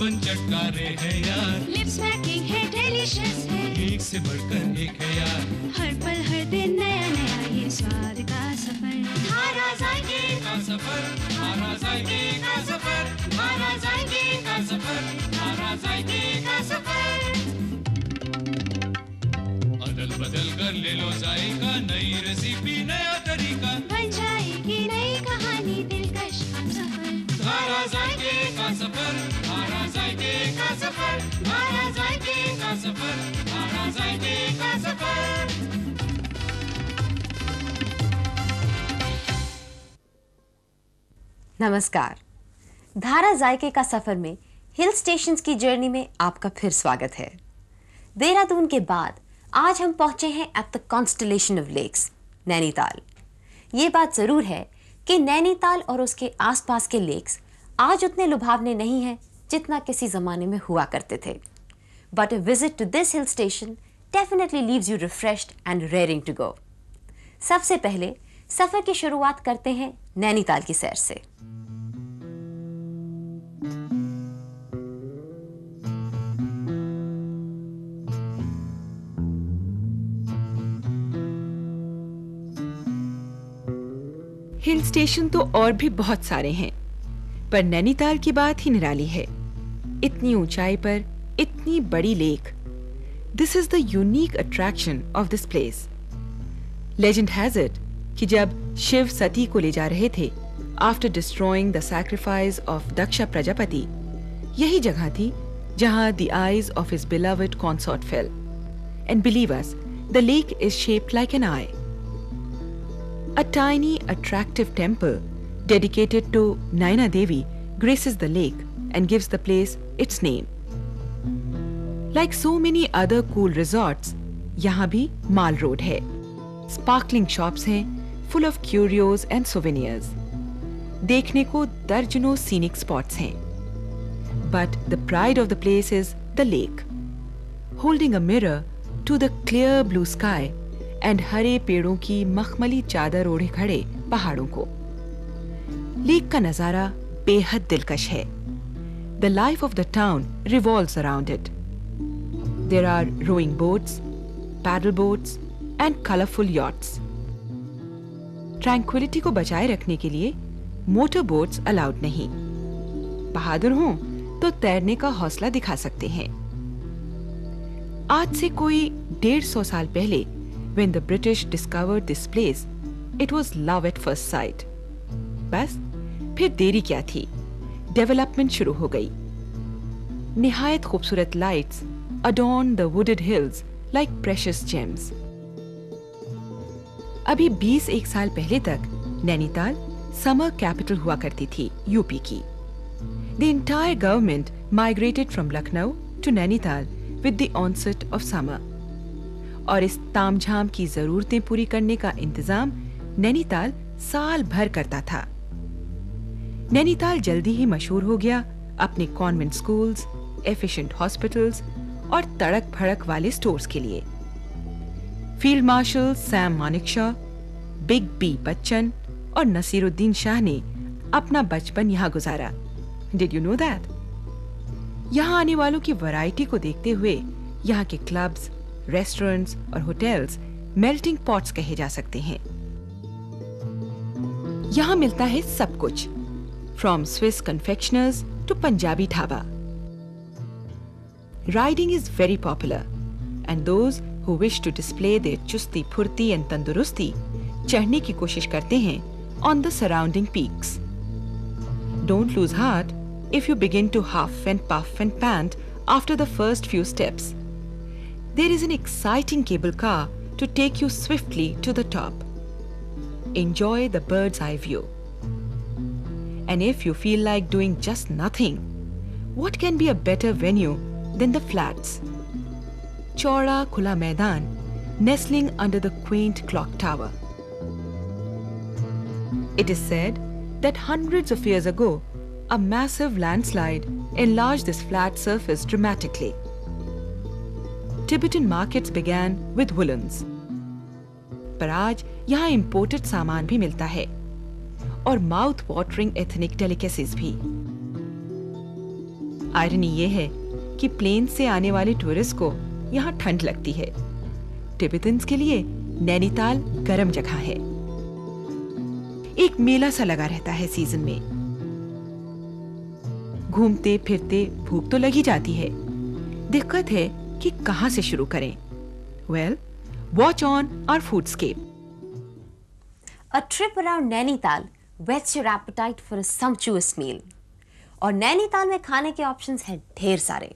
Open चटकारे है यार, lips making है, डिलीशियस है, एक से बढ़कर एक है यार, हर पल हर दिन नया नया ये स्वाद का सफर, धारा जायके का सफर, धारा जायके का सफर, धारा जायके का सफर, धारा जायके का सफर। अदल बदल कर ले लो जायका, नई रेसिपी नया तरीका, बन जाएगी नई कहानी दिलकश हम सफर, धारा जायके का सफर, धारा जायके का सफर, धारा जायके का सफर, धारा जायके का सफर। नमस्कार। धारा जायके का सफर में हिल स्टेशंस की जर्नी में आपका फिर स्वागत है। देहरादून के बाद आज हम पहुंचे हैं at the constellation of lakes, Nainital. ये बात जरूर है कि नैनीताल और उसके आसपास के लेक्स आज उतने लुभावने नहीं हैं जितना किसी जमाने में हुआ करते थे। But a visit to this hill station definitely leaves you refreshed and raring to go. सबसे पहले सफर की शुरुआत करते हैं नैनीताल की सैर से। हिल स्टेशन तो और भी बहुत सारे हैं, पर नैनीताल की बात ही निराली है। इतनी ऊंचाई पर इतनी बड़ी lake, this is the unique attraction of this place. Legend has it कि जब शिव सती को ले जा रहे थे after destroying the sacrifice of Daksha Prajapati, यही जगह थी जहां the eyes of his beloved consort fell. And believe us, the lake is shaped like an eye. A tiny, attractive temple dedicated to Naina Devi graces the lake and gives the place its name. Like so many other cool resorts, यहाँ भी Mall Road है। Sparkling shops हैं, full of curios and souvenirs. देखने को दर्जनों scenic spots हैं। But the pride of the place is the lake, holding a mirror to the clear blue sky and हरे पेड़ों की मखमली चादर ओढ़े खड़े पहाड़ों को। लेक का नजारा बेहद दिलकश है। The life of the town revolves around it. There are rowing boats, paddle boats and colourful yachts. Tranquillity को बचाए रखने के लिए मोटर बोट्स अलाउड नहीं। बहादुर हों तो तैरने का हौसला दिखा सकते हैं। आज से कोई 150 साल पहले When the British discovered this place, it was love at first sight. बस फिर देरी क्या थी, डेवलपमेंट शुरू हो गई। निहायत खूबसूरत lights adorn the wooded hills like precious gems. अभी 21 साल पहले तक नैनीताल समर कैपिटल हुआ करती थी यूपी की। The entire government migrated from Lucknow to Nainital with the onset of summer. और इस तामझाम की जरूरतें पूरी करने का इंतजाम नैनीताल साल भर करता था। नैनीताल जल्दी ही मशहूर हो गया अपने कॉन्वेंट स्कूल्स, एफिशिएंट हॉस्पिटल्स और तड़क भड़क वाले स्टोर्स के लिए। Field marshal Sam Manekshaw, big B Bachchan और नसीरुद्दीन शाह ने अपना बचपन यहाँ गुजारा। Did you know that? यहाँ आने वालों की वैरायटी को देखते हुए यहाँ के क्लब्स, रेस्टोरेंट्स और होटल्स मेल्टिंग पॉट्स कहे जा सकते हैं। यहाँ मिलता है सब कुछ, from Swiss confectioners to Punjabi dhaba. Riding is very popular and those who wish to display their चुस्ती फुर्ती एंड तंदुरुस्ती चढ़ने की कोशिश करते हैं on the surrounding peaks. Don't lose heart if you begin to huff and puff and pant after the first few steps. There is an exciting cable car to take you swiftly to the top. Enjoy the bird's eye view. And if you feel like doing just nothing, what can be a better venue than the flats? Chauda khula maidan nestling under the quaint clock tower. It is said that hundreds of years ago, a massive landslide enlarged this flat surface dramatically. Tibetan markets began with woolens. पर आज यहाँ imported सामान भी मिलता है और mouth-watering ethnic delicacies भी। Irony ये है कि प्लेन से आने वाले टूरिस्ट को यहाँ ठंड लगती है। टिबेटन्स के लिए नैनीताल गर्म जगह है। एक मेला सा लगा रहता है सीजन में। घूमते फिरते भूख तो लगी जाती है। दिक्कत है कि कहां से शुरू करें। Well, watch on our foodscape. A trip around Nainital whets your appetite for a sumptuous meal. और नैनीताल में खाने के ऑप्शंस हैं ढेर सारे।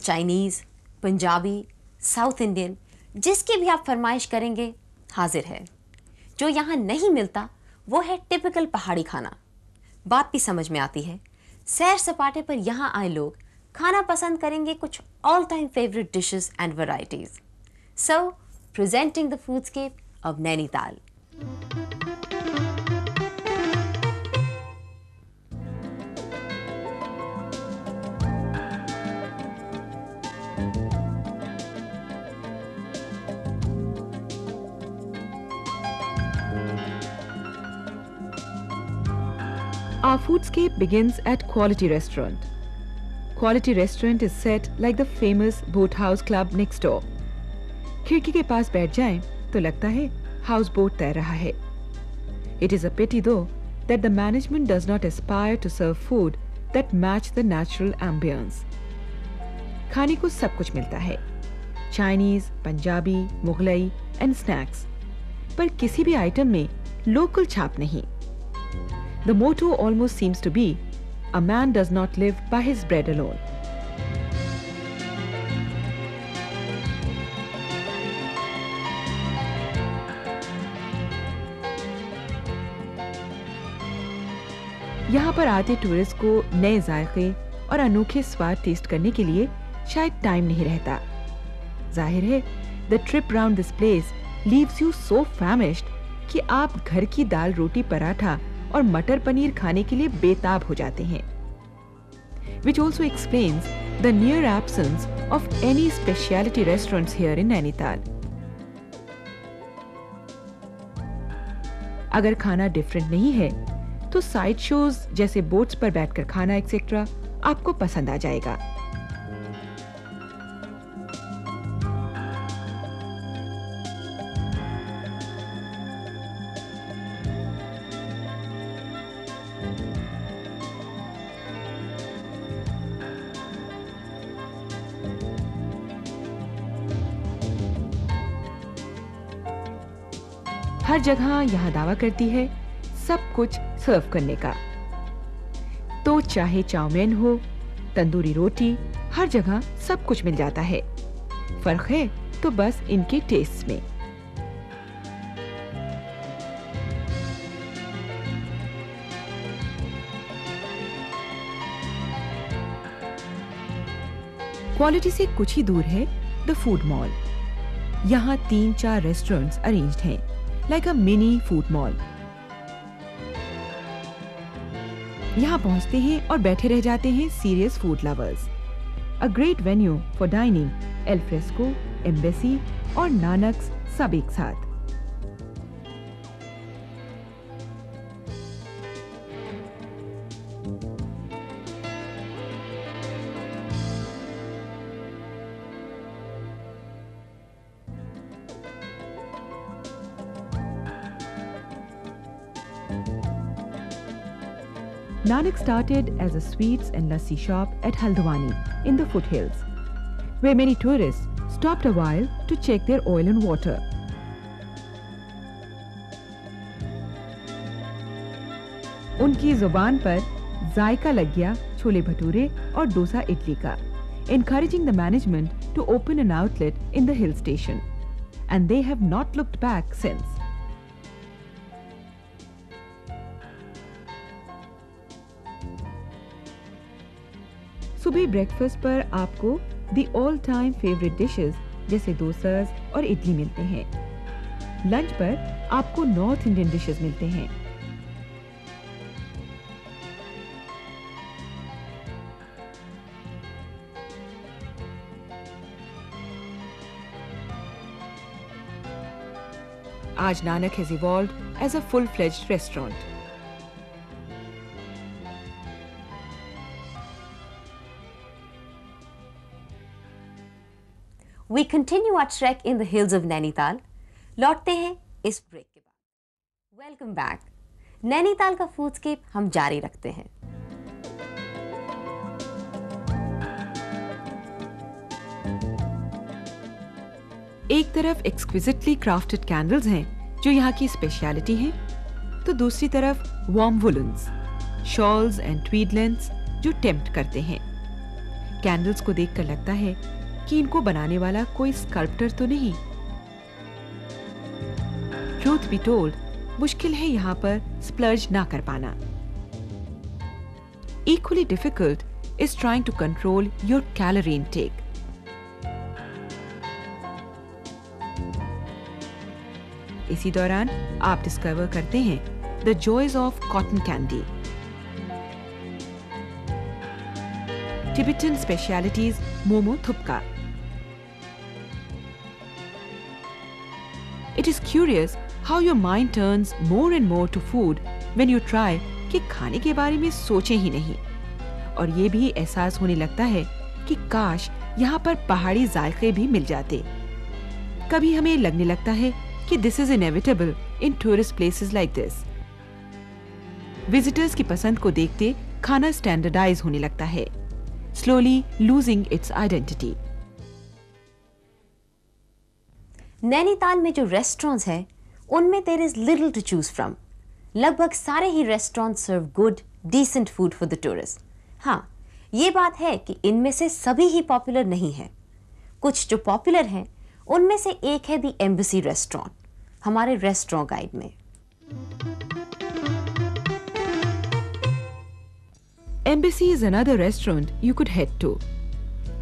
चाइनीज, पंजाबी, साउथ इंडियन, जिसकी भी आप फरमाइश करेंगे हाजिर है। जो यहाँ नहीं मिलता वो है टिपिकल पहाड़ी खाना। बात भी समझ में आती है। सैर सपाटे पर यहाँ आए लोग खाना पसंद करेंगे कुछ all time favourite dishes and varieties. So presenting the foodscape of Nainital. Our foodscape begins at Quality Restaurant. Quality Restaurant is set like the famous Boathouse Club next door. खिड़की के पास बैठ जाएं तो लगता है हाउस बोट तैर रहा है। It is a pity though that the management does not aspire to serve food that match the natural ambience. खाने को सब कुछ मिलता है, Chinese, Punjabi, Mughlai and snacks, पर किसी भी आइटम में लोकल छाप नहीं। The motto almost seems to be, a man does not live by his bread alone. यहाँ पर आते टूरिस्ट को नए जायके और अनोखे स्वाद टेस्ट करने के लिए शायद टाइम नहीं रहता। जाहिर है, the trip round this place leaves you so famished कि आप घर की दाल रोटी पराठा और मटर पनीर खाने के लिए बेताब हो जाते हैं। Which also explains the near absence of any specialty restaurants here in Nainital. अगर खाना डिफरेंट नहीं है तो साइड शोज जैसे बोट्स पर बैठकर खाना एक्सेट्रा आपको पसंद आ जाएगा। हर जगह यहाँ दावा करती है सब कुछ सर्व करने का। तो चाहे चाउमीन हो, तंदूरी रोटी, हर जगह सब कुछ मिल जाता है। फर्क है तो बस इनके टेस्ट में। क्वालिटी से कुछ ही दूर है द फूड मॉल। यहाँ 3-4 रेस्टोरेंट्स अरेंज्ड हैं, like a mini food mall. यहाँ पहुँचते हैं और बैठे रह जाते हैं serious food lovers. A great venue for dining, El Fresco, Embassy और नानक्स सब एक साथ। Nanak started as a sweets and lassi shop at Haldwani in the foothills, where many tourists stopped a while to check their oil and water. उनकी जुबान पर जायका लग गया छोले भटूरे और डोसा इडली का, encouraging the management to open an outlet in the hill station, and they have not looked back since. सुबह breakfast पर आपको the all time favourite dishes जैसे डोसास और इडली मिलते हैं। लंच पर आपको नॉर्थ इंडियन डिशेस मिलते हैं। आज Nanak has evolved as a full-fledged restaurant. We continue our trek in the hills of Nainital. लौटते हैं इस ब्रेक के बाद। Welcome back. नैनीताल का फूडस्केप हम जारी रखते हैं। एक तरफ एक्सक्विजिटली क्राफ्टेड कैंडल्स हैं जो यहाँ की स्पेशलिटी हैं, तो दूसरी तरफ warm woollens, shawls and Tweed lengths जो टेम्प्ट करते हैं। कैंडल्स को देखकर लगता है कि इनको बनाने वाला कोई स्कल्प्टर तो नहीं। ट्रूथ बी टोल्ड, मुश्किल है यहाँ पर स्प्लर्ज ना कर पाना। Equally difficult is trying to control your calorie intake. इसी दौरान आप डिस्कवर करते हैं the joys of cotton candy. Tibetan specialities momo thupka. It is curious how your mind turns more and more to food when you try कि खाने के बारे में सोचें ही नहीं, और ये भी एहसास होने लगता है कि काश यहाँ पर पहाड़ी जायके भी मिल जाते। कभी हमें लगने लगता है कि this is inevitable in tourist places like this. Visitors की पसंद को देखते खाना स्टैंडर्डाइज होने लगता है, slowly losing its identity. Nainital में जो रेस्टोरेंट्स हैं, उनमें there is little to choose from. लगभग सारे ही restaurant serve good decent food for the tourist. हाँ, ये बात है कि इनमें से सभी ही पॉपुलर नहीं है। कुछ जो पॉपुलर हैं, उनमें से एक है द एम्बेसी रेस्टोरेंट, हमारे रेस्टोरेंट गाइड में। Embassy is another restaurant you could head to.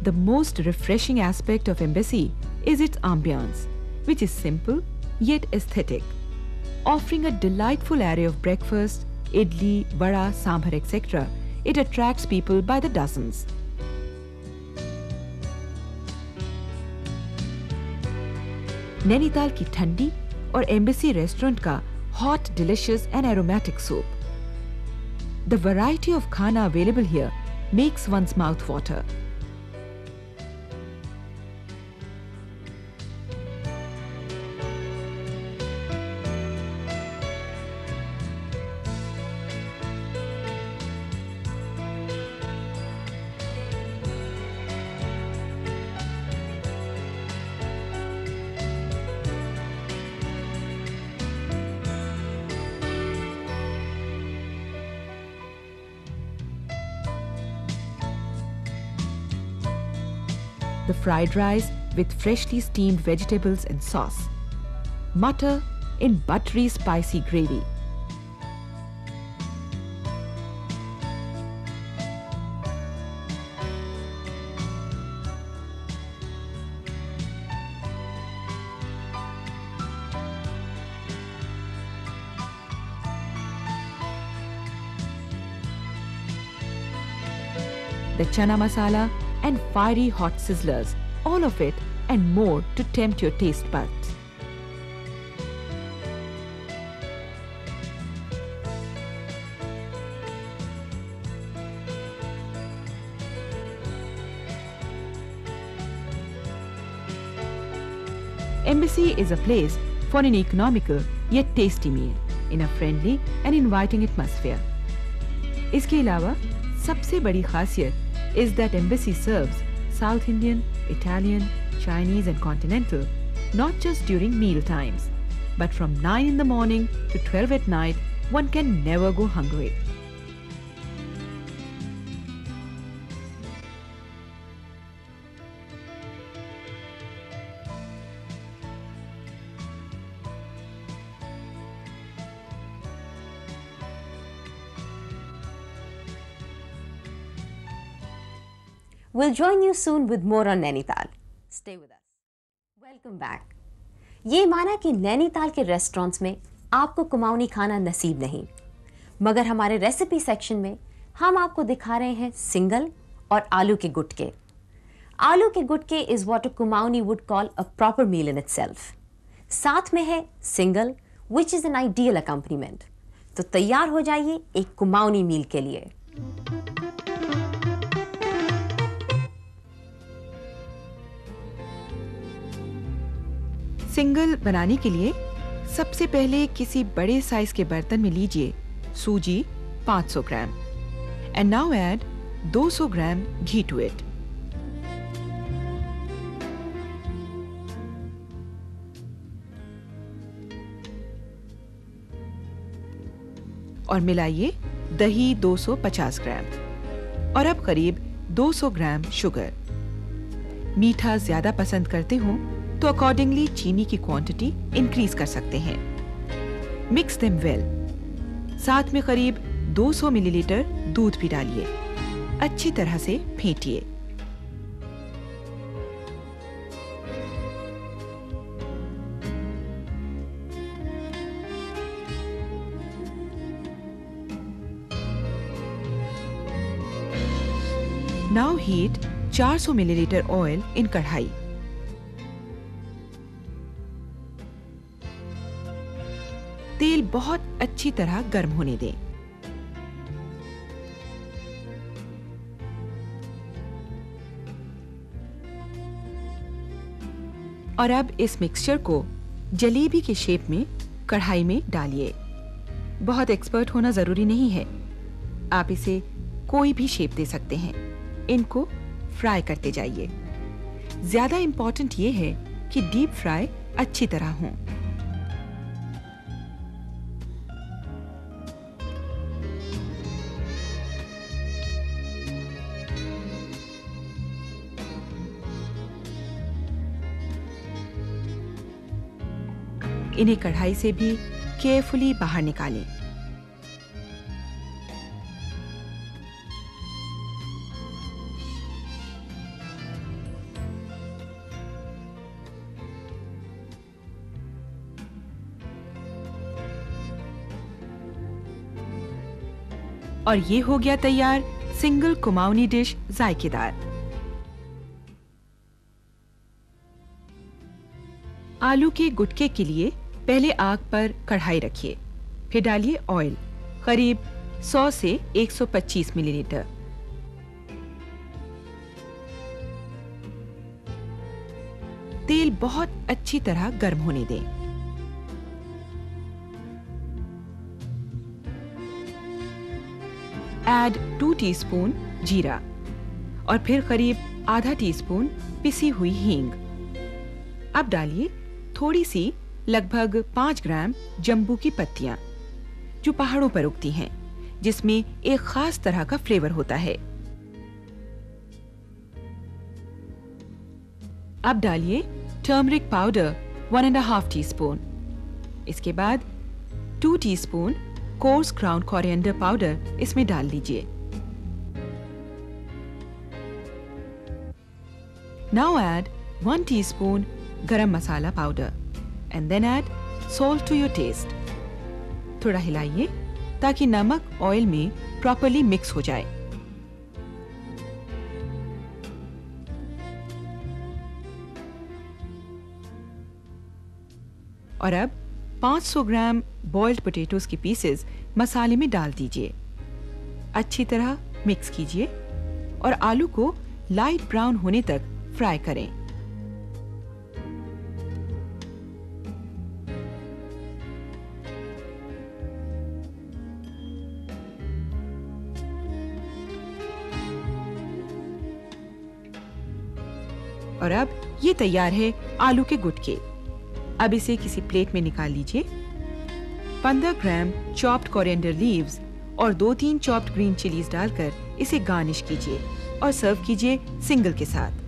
The most refreshing aspect of Embassy is its ambience, which is simple yet aesthetic. Offering a delightful array of breakfast, idli, vada, sambar, etc., it attracts people by the dozens. Nainital की ठंडी और embassy restaurant का hot, delicious and aromatic soup. The variety of khana available here makes one's mouth water. The fried rice with freshly steamed vegetables and sauce. Mutter in buttery spicy gravy. The chana masala and fiery hot sizzlers, all of it and more to tempt your taste buds. Embassy is a place for an economical yet tasty meal in a friendly and inviting atmosphere. इसके अलावा सबसे बड़ी खासियत is that Embassy serves South Indian, Italian, Chinese and continental, not just during meal times, but from 9 in the morning to 12 at night, one can never go hungry. We'll join you soon with more on Nainital. Stay with us. Welcome back. ये माना कि नैनीताल के restaurants में आपको कुमाऊनी खाना नसीब नहीं, मगर हमारे रेसिपी सेक्शन में हम आपको दिखा रहे हैं सिंगल और आलू के गुटके। Aloo ke gutke is what a Kumaoni would call a proper meal in itself. साथ में है singal, which is an ideal accompaniment. तो तैयार हो जाइए एक कुमाऊनी मील के लिए। सिंगल बनाने के लिए सबसे पहले किसी बड़े साइज के बर्तन में लीजिए सूजी 500 gram and now add 200 gram ghee to it. और मिलाइए दही 250 ग्राम और अब करीब 200 ग्राम शुगर। मीठा ज्यादा पसंद करते हो तो अकॉर्डिंगली चीनी की क्वांटिटी इंक्रीज कर सकते हैं। Mix them well. साथ में करीब 200 मिलीलीटर दूध भी डालिए। अच्छी तरह से फेंटिए। Now heat 400 millilitre oil in कढ़ाई। तेल बहुत अच्छी तरह गर्म होने दें। और अब इस मिक्सचर को जलेबी के शेप में कढ़ाई में डालिए। बहुत एक्सपर्ट होना जरूरी नहीं है, आप इसे कोई भी शेप दे सकते हैं। इनको फ्राई करते जाइए। ज्यादा इंपॉर्टेंट ये है कि डीप फ्राई अच्छी तरह हो। इन्हें कढ़ाई से भी केयरफुली बाहर निकालें। और ये हो गया तैयार सिंगल कुमाऊनी डिश जायकेदार। आलू के गुटके के लिए पहले आग पर कढ़ाई रखिए, फिर डालिए ऑयल करीब 100 से 125 मिलीलीटर। तेल बहुत अच्छी तरह गर्म होने दें। ऐड 2 टीस्पून जीरा और फिर करीब आधा टीस्पून पिसी हुई हींग। अब डालिए थोड़ी सी लगभग 5 ग्राम जंबू की पत्तियां जो पहाड़ों पर उगती हैं, जिसमें एक खास तरह का फ्लेवर होता है। अब डालिए टर्मरिक पाउडर 1.5 टीस्पून। इसके बाद 2 teaspoon coarse ground coriander powder इसमें डाल लीजिए। Now add 1 teaspoon garam masala powder and then add salt to your taste. थोड़ा हिलाइए ताकि नमक ऑयल में प्रॉपर्ली मिक्स हो जाए। और अब 500 ग्राम बॉइल्ड पोटैटोज की पीसेस मसाले में डाल दीजिए। अच्छी तरह मिक्स कीजिए और आलू को लाइट ब्राउन होने तक फ्राई करें। और अब ये तैयार है आलू के गुटके। अब इसे किसी प्लेट में निकाल लीजिए। 15 ग्राम चॉप्ड कोरिएंडर लीव्स और 2-3 चॉप्ड ग्रीन चिलीज डालकर इसे गार्निश कीजिए और सर्व कीजिए सिंगल के साथ।